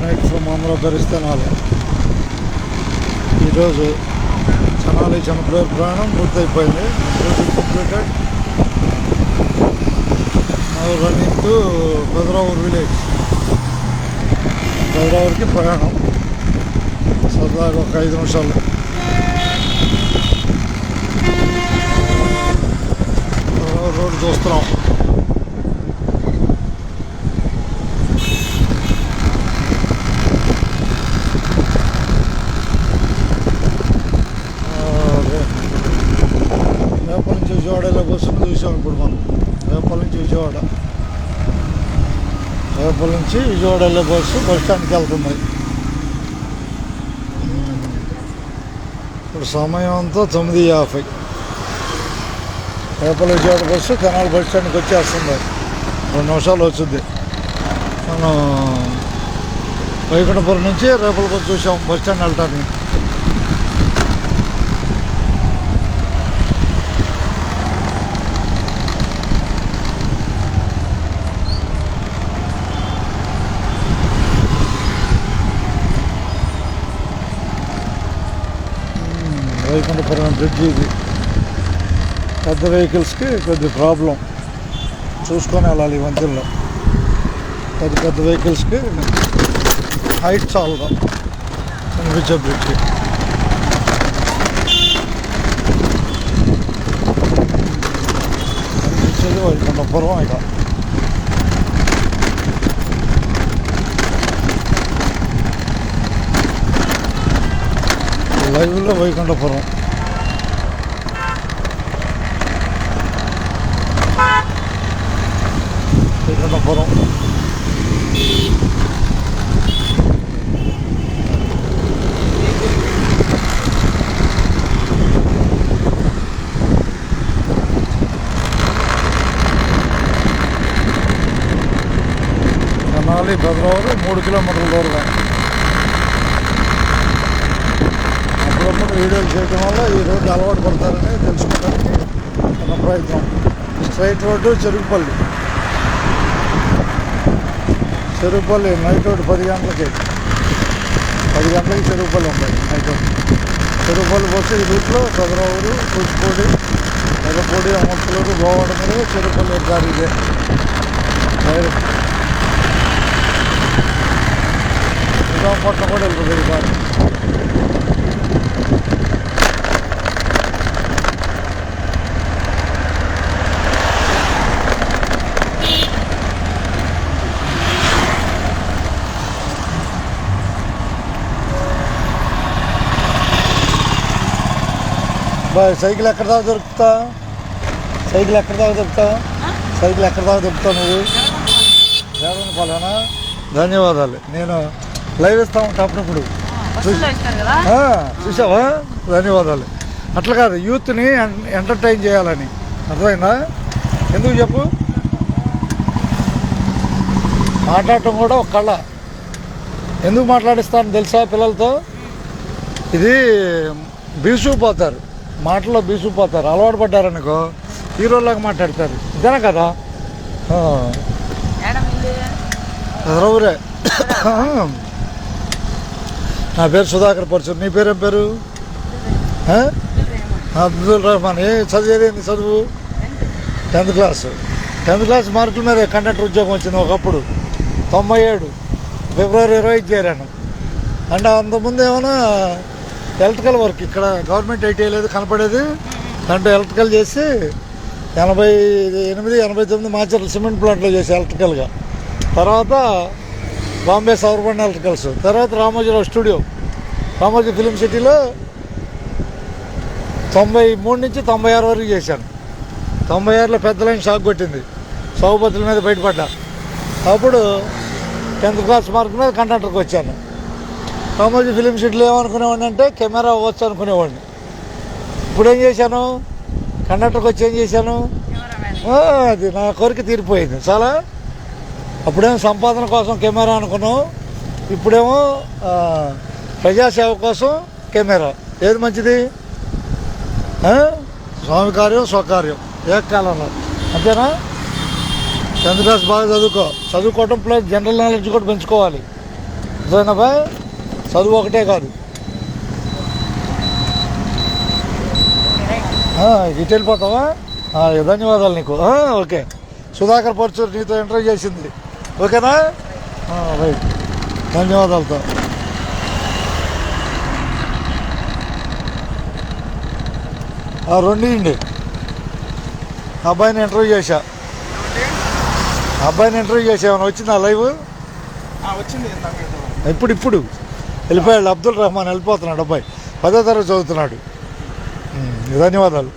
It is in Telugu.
Night from Andhra ధరిస్తనాలి. ఈరోజు చనాలి చనిపోయే ప్రయాణం పూర్తయిపోయింది. Completed. Running to Pedaravur village. పెదరావూర్కి ప్రయాణం సరదాగా ఒక 5 నిమిషాలు. రోడ్డు చూస్తున్నాం. రేపటి నుంచి విజయవాడ వెళ్ళే బస్సును చూసాం. ఇప్పుడు మనం రేపటి నుంచి విజయవాడ వెళ్ళే బస్సు బస్ స్టాండ్కి వెళ్తుంది. ఇప్పుడు సమయం అంతా 9:50. రేపటి విజయవాడ బస్సు తెనాలి బస్ స్టాండ్కి వచ్చేస్తుంది. 2 నిమిషాలు వచ్చింది. మనం వైకుంఠపురం నుంచి రేపటి బస్సు చూసాం బస్ స్టాండ్ వెళ్ళటానికి. వైకుంఠపురం బ్రిడ్జ్ ఇది. పెద్ద వెహికల్స్కి కొద్ది ప్రాబ్లం, చూసుకొని వెళ్ళాలి. ఈ వంతెనలో పెద్ద వెహికల్స్కి హైట్ చాలుగా కనిపించే బ్రిడ్జ్కి. కనిపించేది వైకుంఠపురం. ఇక లైవ్లో వైకుంఠపురం. తెనాలి పెదరావూరు 3 కిలోమీటర్ల దూరంగా. అప్పుడప్పుడు వీడియోలు చేయడం వల్ల ఈ రోడ్డు అలవాటు పడతారని తెలుసుకోవడానికి ఒక ప్రయత్నం. Straight road Cherukupalli night road 10 గంటలకి చెరుకుపల్లి ఉంటాయి. నైట్ రోడ్డు చెరుకుపల్లి బస్సు ఈ రూట్లో పెదరావూరు, కూచిపూడి, ఎర్రపూడి, అమర్తలూరు, గోవాడ మీద చెరుకుపల్లి దారి ఇదే డైరెక్ట్. నిజాంపట్నం కూడా వెళ్తుంది ఈ దారి. సైకిల్ ఎక్కడ దాకా దొరుకుతావు? నువ్వు వేదనపాలేనా? ధన్యవాదాలు. నేను లైవ్ ఇస్తా ఉంటా అప్పుడప్పుడు. చూసావా? ధన్యవాదాలు. అట్లా కాదు, యూత్ని ఎంటర్టైన్ చేయాలని. అర్థమైందా? ఎందుకు చెప్పు? మాట్లాడటం కూడా ఒక కళ. ఎందుకు మాట్లాడిస్తాను తెలుసా? పిల్లలతో ఇది బీసుకుపోతారు, మాటల్లో బీసుకుపోతారు. అలవాటు పడ్డారనుకో హీరోలాగా మాట్లాడతారు. ఇదేనా కదా? ఎవరే? నా పేరు సుధాకర్ పరచూరు. నీ పేరేం పేరు? అబ్దుల్ రెహమాన్. చదివేది చదువు? 10th క్లాస్ మార్కుల మీద కండక్టర్ ఉద్యోగం వచ్చింది ఒకప్పుడు. 97 ఫిబ్రవరి 25 చేరాను. అంటే అంతకుముందు ఏమైనా ఎలక్ట్రికల్ వర్క్, ఇక్కడ గవర్నమెంట్ ఐటీఐ లేదు కనపడేది. దాంట్లో ఎలక్ట్రికల్ చేసి 88, 89 మాచర్ల సిమెంట్ ప్లాంట్లో చేసి ఎలక్ట్రికల్గా. తర్వాత బాంబే సౌర్బండ్ ఎలక్ట్రికల్స్. తర్వాత రామోజీరావు స్టూడియో, రామోజీ ఫిలిం సిటీలో 93 నుంచి 96 వరకు చేశాను. 96లో పెద్ద లైన్ షాక్ కొట్టింది, సౌపతుల మీద బయటపడ్డా. అప్పుడు 10th క్లాస్ మార్క్ మీద కండక్టర్కి వచ్చాను. రామోజీ ఫిలిం సిటీలో ఏమనుకునేవాడిని అంటే కెమెరా అవ్వచ్చు అనుకునేవాడిని. ఇప్పుడు ఏం చేశాను? కండక్టర్కి వచ్చి ఏం చేశాను? అది నా కోరిక తీరిపోయింది చాలా. అప్పుడేమో సంపాదన కోసం కెమెరా అనుకున్నాం, ఇప్పుడేమో ప్రజాసేవ కోసం కెమెరా. ఏది మంచిది? స్వామి కార్యం స్వకార్యం ఏకకాలంలో, అంతేనా? 10th క్లాస్ బాగా చదువుకోవటం ప్లస్ జనరల్ నాలెడ్జ్ కూడా పెంచుకోవాలి. అర్థమైనా బాయ్, చదువు ఒకటే కాదు. ఇటు వెళ్ళిపోతావా? ధన్యవాదాలు నీకు. ఓకే. సుధాకర్ పరచూరు నీతో ఇంటర్వ్యూ చేసింది. ఓకేనా? రైట్, ధన్యవాదాలతో. రెండిండి అబ్బాయిని ఇంటర్వ్యూ చేశా. అబ్బాయిని ఇంటర్వ్యూ చేసామని వచ్చిందా లైవ్? వచ్చింది. ఇప్పుడు వెళ్ళిపోయాడు. అబ్దుల్ రెహమాన్ వెళ్ళిపోతున్నాడు. అబ్బాయి 10వ తరగతి చదువుతున్నాడు. ధన్యవాదాలు.